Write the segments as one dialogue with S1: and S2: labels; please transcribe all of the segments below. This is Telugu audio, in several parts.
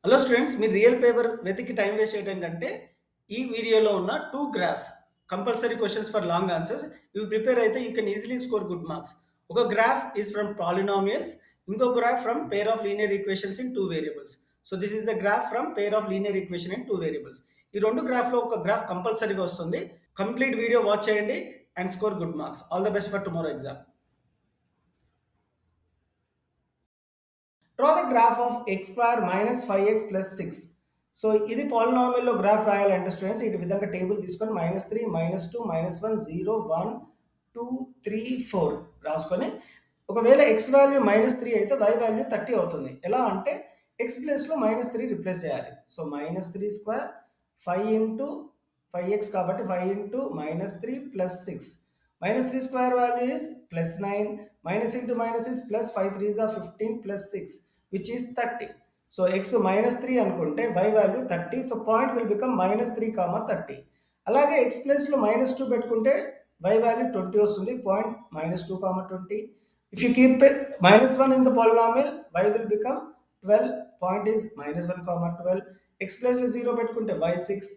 S1: హలో స్టూడెంట్స్, మీరు రియల్ పేపర్ వెతికి టైం వేస్ట్ చేయడం కంటే ఈ వీడియోలో ఉన్న 2 graphs compulsory questions for long answers ఇవి ప్రిపేర్ అయితే you can easily score good marks. ఒక గ్రాఫ్ ఈజ్ ఫ్రమ్ పాలినామియల్స్, ఇంకో graph from pair of linear equations in 2 variables. So this is the graph from pair of linear equation in 2 variables. ఈ రెండు గ్రాఫ్లో ఒక గ్రాఫ్ కంపల్సరీగా వస్తుంది. కంప్లీట్ వీడియో వాచ్ చేయండి and score good marks. All the best for tomorrow exam. Draw the graph of x square minus 5x plus 6. So ఇది పాలినామియల్లో గ్రాఫ్ రాయాలంటే స్టూడెంట్స్ ఈ విధంగా టేబుల్ తీసుకొని -3 -2 -1 0 1 2 3 4 రాసుకొని ఒకవేళ x వాల్యూ -3 అయితే y వాల్యూ 30 అవుతుంది. ఎలా అంటే x ప్లేస్లో -3 రిప్లేస్ చేయాలి. సో -3 స్క్వేర్ 5 ఇంటూ 5x కాబట్టి 5 into -3 plus 6. -3 square value is +9, minus into minus is plus 5 3s are 15 plus 6 which is 30. So x -3 అనుకుంటే y value 30. So point will become -3, 30. అలాగే x ప్లేస్లో -2 పెట్టుకుంటే y వాల్యూ 20 వస్తుంది. Point -2, 20. If you keep -1 in the polynomial, y will become 12. Point is -1, 12. x ప్లేస్లో 0 పెట్టుకుంటే y 6.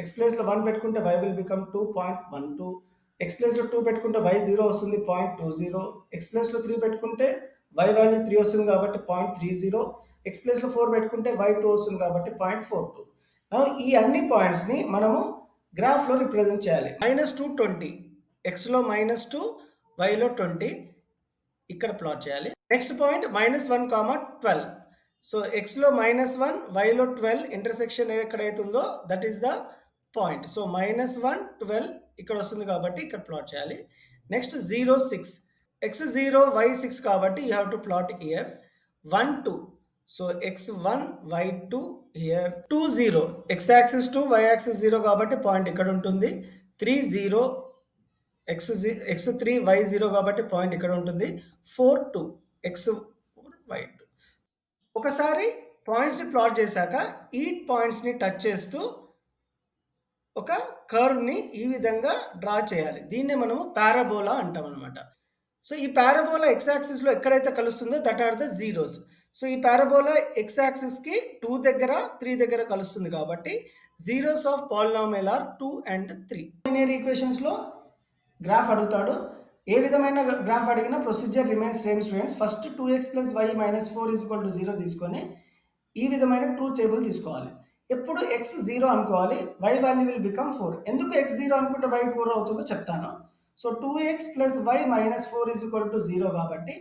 S1: x ప్లేస్లో 1 పెట్టుకుంటే y will become 2.12. x ప్లేస్లో 2 పెట్టుకుంటే y 0 వస్తుంది. 0.20. x ప్లేస్లో 3 పెట్టుకుంటే y వాల్యూ 3 వస్తుంది కాబట్టి 0.30. x ప్లేస్లో 4 పెట్టుకుంటే y 2 వస్తుంది కాబట్టి 0.42. ఈ అన్ని పాయింట్స్ని మనము గ్రాఫ్లో రిప్రజెంట్ చేయాలి. -2 20, xలో -2 yలో 20 ఇక్కడ ప్లాట్ చేయాలి. Next point -1, 12. సో xలో -1 yలో 12 ఇంటర్సెక్షన్ ఎక్కడైతుందో that is the point. So -1 12 ఇక్కడ వస్తుంది కాబట్టి ఇక్కడ ప్లాట్ చేయాలి. నెక్స్ట్ 0 6, x 0 y 6 కాబట్టి you have to plot here. 1 2, so x1 y2 here. 2 0, x axis 2 y axis 0 కాబట్టి పాయింట్ ఇక్కడ ఉంటుంది. 3 0, x3 y 0 కాబట్టి పాయింట్ ఇక్కడ ఉంటుంది. 4 2, x4 y 2. ఒకసారి పాయింట్స్ని ప్లాట్ చేశాక ఈ పాయింట్స్ని టచ్ చేస్తూ ఒక కర్వ్ని ఈ విధంగా డ్రా చేయాలి. దీన్నే మనము పారాబోలా అంటాం అనమాట. సో ఈ పారాబోలా x యాక్సిస్లో ఎక్కడైతే కలుస్తుందో that are the zeros. So ఈ పారాబోలా x యాక్సిస్కి 2 దగ్గర 3 దగ్గర కలుస్తుంది కాబట్టి zeros of polynomial are 2 and 3. Linear ఈక్వేషన్స్లో గ్రాఫ్ అడుగుతాడు. ఏ విధమైన గ్రాఫ్ అడిగినా procedure remains same students. First 2x + y - 4 = 0 తీసుకొని ఈ విధమైన ట్రూత్ టేబుల్ తీసుకోవాలి. ఎప్పుడు x 0 అనుకోవాలి, y వాల్యూ విల్ బికమ్ 4. ఎందుకు x 0 అనుకుంటే y 4 అవుతుందో చెప్తాను. సో 2x + y - 4 = 0 కాబట్టి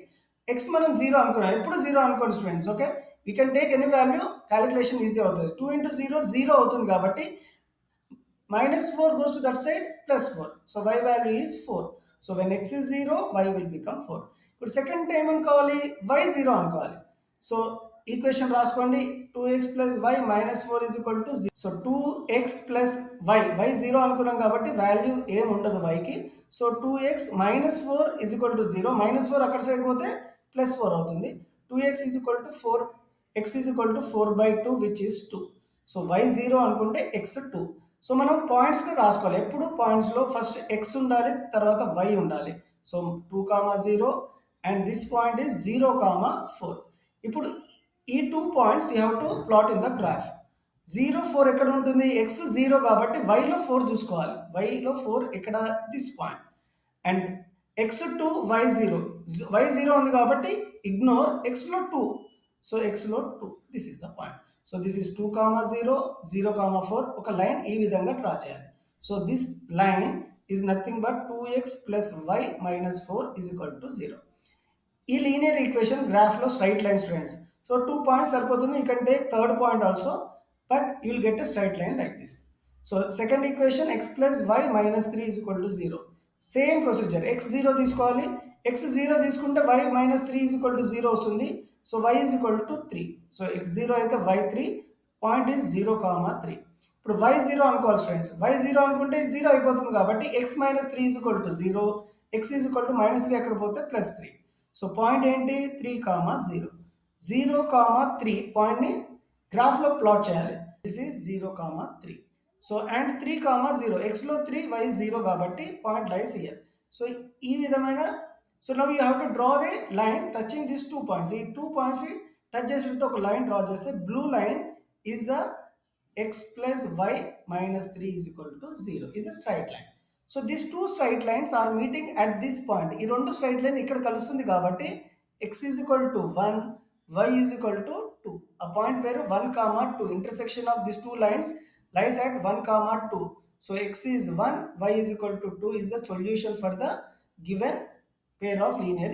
S1: x మనం 0 అనుకున్నాం. ఎప్పుడు 0 అనుకోండి students. Okay, we can take any value, calculation easy అవుతుంది. 2 × 0 0 అవుతుంది కాబట్టి -4 goes to that side +4. So y value is 4. So when x is 0, y will become 4. ఇప్పుడు సెకండ్ టైం అనుకోవాలి, y 0 అనుకోవాలి. సో ఈక్వేషన్ రాసుకోండి. 2x + y - 4 = 0. So 2x + y 0 అనుకున్నాం కాబట్టి వాల్యూ ఏం ఉండదు yకి. So 2x - 4 = 0. -4 అక్కడ సైడ్ పోతే +4 అవుతుంది. 2x = 4, x = 4/2 which is 2. So y 0 అనుకుంటే x 2. సో మనం పాయింట్స్గా రాసుకోవాలి. ఎప్పుడు పాయింట్స్లో ఫస్ట్ x ఉండాలి, తర్వాత y ఉండాలి. So 2, 0 and this point is 0, 4. ఇప్పుడు ఈ 2 points you have to plot in the graph. 0 4 ఎక్కడ ఉంటుంది? x 0 కాబట్టి yలో 4 చూసుకోవాలి. yలో 4 ఇక్కడ this point. And x2 y0 ఉంది కాబట్టి ఇగ్నోర్ xలో 2. సో xలో 2, this is the point. So this is 2, 0 0, 4 ఒక లైన్ ఈ విధంగా డ్రా చేయాలి. So this line is nothing but 2x + y - 4 = 0. ఈ లీనియర్ ఈక్వేషన్ గ్రాఫ్లో straight line students. So 2 points సరిపోతుంది. You can take third point also, but you will get a straight line like this. So second equation x + y - 3 = 0. Same procedure. x 0 తీసుకోవాలి. x 0 తీసుకుంటే y - 3 = 0 వస్తుంది. So y = 3. సో x 0 అయితే y 3. Point is 0, 3. ఇప్పుడు y 0 అనుకోవాలి స్టూడెంట్స్. y 0 అనుకుంటే 0 అయిపోతుంది కాబట్టి x - 3 = 0. x = -3 అక్కడ పోతే +3. సో పాయింట్ ఏంటి? 3, 0. 0, 3 పాయింట్ని గ్రాఫ్లో ప్లాట్ చేయాలి. This is 0, 3. So and 3, 0 xలో 3 y 0 కాబట్టి పాయింట్ లైస్ హియర్. సో ఈ విధమైన so now you have to draw the line touching this 2 points. ఈ 2 పాయింట్స్ టచ్ చేసినట్టు ఒక లైన్ డ్రా చేస్తే blue line is the x plus y minus 3 is equal to 0 is a straight line. So these two straight lines are meeting at this point. ఈ రెండు straight line ఇక్కడ కలుస్తుంది కాబట్టి x is equal to 1, y is equal to 2. A point పేరు 1, 2. Intersection of these two lines lies at 1, 2. So x is 1, y is equal to 2 is the solution for the given pair of linear